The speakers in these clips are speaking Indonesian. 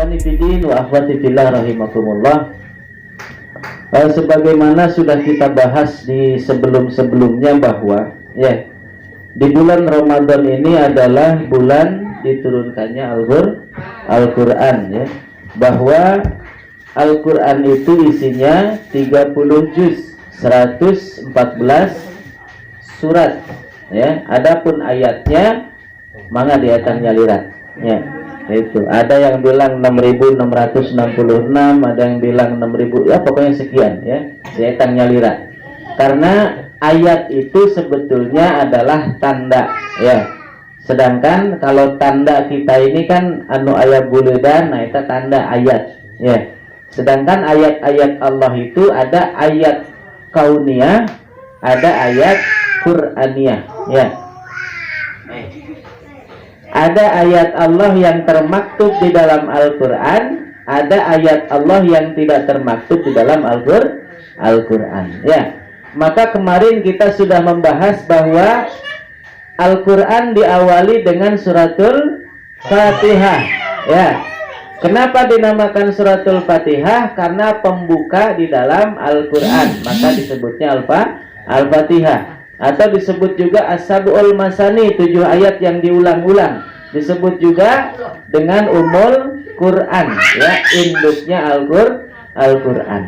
Ikhwani fiddin wa akhwati fillah rahimakumullah. Sebagaimana sudah kita bahas di sebelum-sebelumnya bahwa di bulan Ramadan ini adalah bulan diturunkannya Al-Quran bahwa Al-Quran itu isinya 30 juz, 114 surat adapun ayatnya mangga diatang nyalirat itu ada yang bilang 6.666, ada yang bilang 6.000, pokoknya sekian diatang nyalirat, karena ayat itu sebetulnya adalah tanda sedangkan kalau tanda kita ini kan anu ayat buledan, nah itu tanda ayat sedangkan ayat-ayat Allah itu ada ayat kauniyah, ada ayat Qur'aniyah ada ayat Allah yang termaktub di dalam Al-Quran, ada ayat Allah yang tidak termaktub di dalam Al-Quran maka kemarin kita sudah membahas bahwa Al-Quran diawali dengan suratul Fatihah Kenapa dinamakan suratul Fatihah? Karena pembuka di dalam Al-Quran, maka disebutnya Al-Fatihah. Atau disebut juga As-Sab'ul Masani, 7 ayat yang diulang-ulang. Disebut juga dengan Ummul Quran, induknya Al-Quran.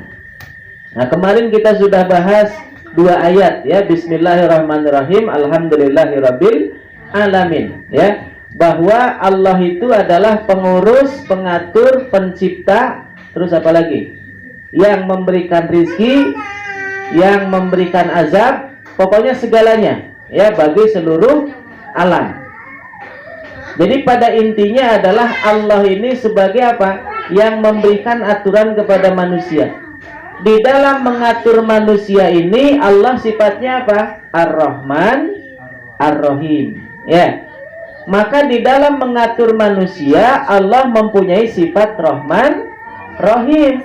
Nah, kemarin kita sudah bahas 2 ayat Bismillahirrahmanirrahim, Alhamdulillahirabbil alamin bahwa Allah itu adalah pengurus, pengatur, pencipta, terus apa lagi? Yang memberikan rizki, yang memberikan azab, pokoknya segalanya bagi seluruh alam. Jadi pada intinya adalah Allah ini sebagai apa? Yang memberikan aturan kepada manusia. Di dalam mengatur manusia ini Allah sifatnya apa? Ar-Rahman, Ar-Rahim Maka di dalam mengatur manusia Allah mempunyai sifat Rahman, Rahim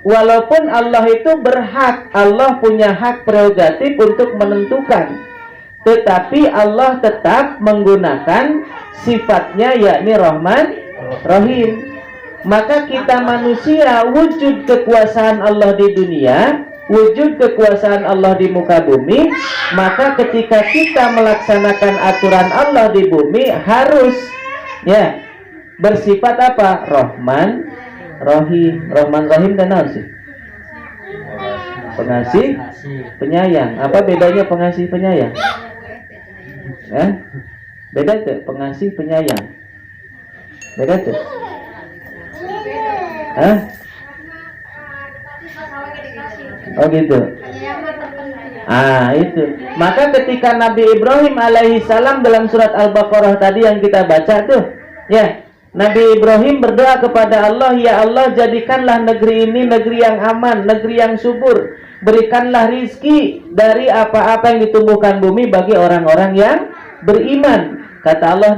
Walaupun Allah itu berhak, Allah punya hak prerogatif untuk menentukan, tetapi Allah tetap menggunakan sifatnya yakni Rahman, Rahim. Maka kita manusia, wujud kekuasaan Allah di dunia, wujud kekuasaan Allah di muka bumi, maka ketika kita melaksanakan aturan Allah di bumi harus bersifat apa? Rahman, Rahim. Rahman, Rahim dan apa sih? Pengasih, penyayang. Apa bedanya pengasih, penyayang? Beda tuh, pengasih, penyayang. Beda tuh. Oh gitu. Itu. Maka ketika Nabi Ibrahim alaihissalam dalam surat Al-Baqarah tadi yang kita baca tuh, Nabi Ibrahim berdoa kepada Allah, ya Allah jadikanlah negeri ini negeri yang aman, negeri yang subur. Berikanlah rizki dari apa-apa yang ditumbuhkan bumi bagi orang-orang yang beriman. Kata Allah,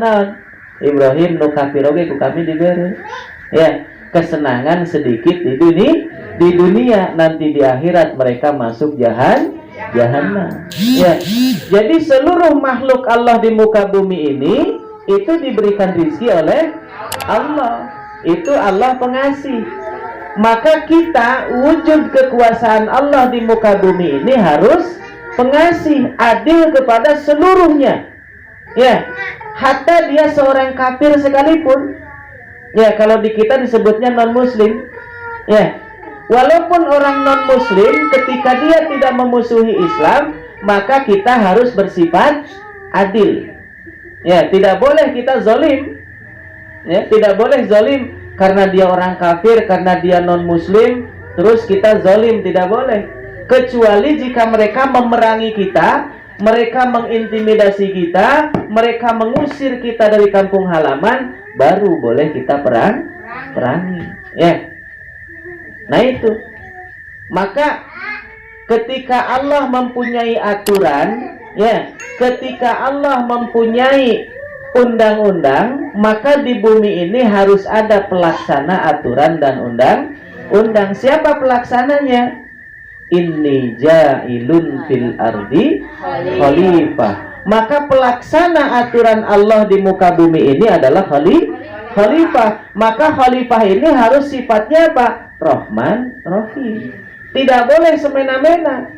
Ibrahim nu kafiroge ku kami diberi kesenangan sedikit di dunia, nanti di akhirat mereka masuk jahanam. Jadi seluruh makhluk Allah di muka bumi ini itu diberikan rizki oleh Allah. Itu Allah pengasih. Maka kita wujud kekuasaan Allah di muka bumi ini harus pengasih, adil kepada seluruhnya. Hatta dia seorang kafir sekalipun. Kalau di kita disebutnya non-muslim. Walaupun orang non-muslim, ketika dia tidak memusuhi Islam, maka kita harus bersifat adil. Tidak boleh kita zalim. Tidak boleh zalim karena dia orang kafir, karena dia non-muslim, terus kita zalim, tidak boleh. Kecuali jika mereka memerangi kita, mereka mengintimidasi kita, mereka mengusir kita dari kampung halaman, baru boleh kita perangi. Nah itu. Maka ketika Allah mempunyai aturan, ketika Allah mempunyai undang-undang, maka di bumi ini harus ada pelaksana aturan dan undang-undang. Siapa pelaksananya? Inni ja'ilun fil ardi khalifah. Maka pelaksana aturan Allah di muka bumi ini adalah khalifah. Maka khalifah ini harus sifatnya apa? Rahman, Rahim. Tidak boleh semena-mena.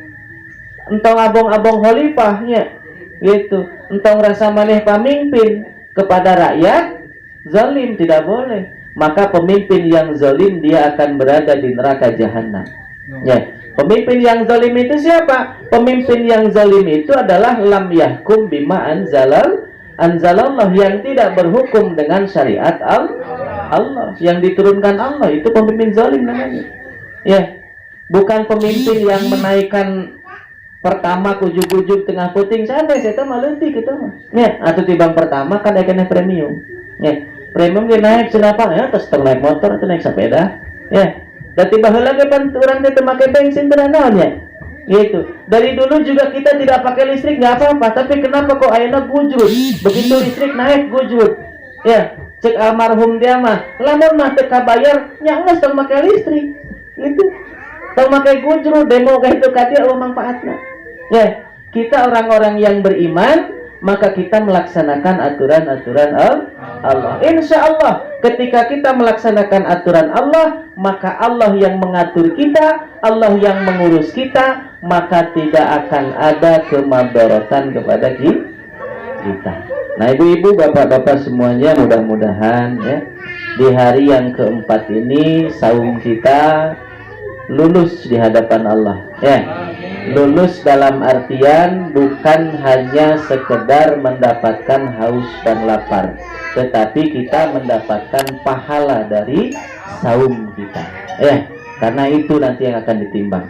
Entong abong-abong khalifahnya, gitu. Entong rasa maneh pamimpin kepada rakyat, zalim, tidak boleh. Maka pemimpin yang zalim dia akan berada di neraka jahanam. Ya, pemimpin yang zalim itu siapa? Pemimpin yang zalim itu adalah lam yahkum bima anzalallah, yang tidak berhukum dengan syariat Allah, yang diturunkan Allah. Itu pemimpin zalim namanya. Ya, bukan pemimpin yang menaikkan pertama ujug-ujug tengah puting sampai saya mah leutik kita mah. Ya, atau tibang pertama kan ekene premium. Ya, premium dia naik senapa ya, terus naik motor atau naik sepeda. Ya. Dan tiba heula ge pan urang teh teu make bensin teu naon ya. Gitu. Dari dulu juga kita tidak pakai listrik nggak apa-apa, tapi kenapa kok ayeuna gujrut? Begitu listrik naik gujrut. Ya, cek almarhum dia mah, lamun mah teu kabayar nya geus tong make listrik. Gitu. Tong make gujrut demo ka itu kadia manfaatna. Ya, kita orang-orang yang beriman, maka kita melaksanakan aturan-aturan Allah. Insya Allah, ketika kita melaksanakan aturan Allah, maka Allah yang mengatur kita, Allah yang mengurus kita, maka tidak akan ada kemadaratan kepada kita. Nah, ibu-ibu, bapak-bapak semuanya, mudah-mudahan ya di hari yang keempat ini saum kita lulus di hadapan Allah. Ya. Lulus dalam artian bukan hanya sekedar mendapatkan haus dan lapar, tetapi kita mendapatkan pahala dari saum kita. Karena itu nanti yang akan ditimbang.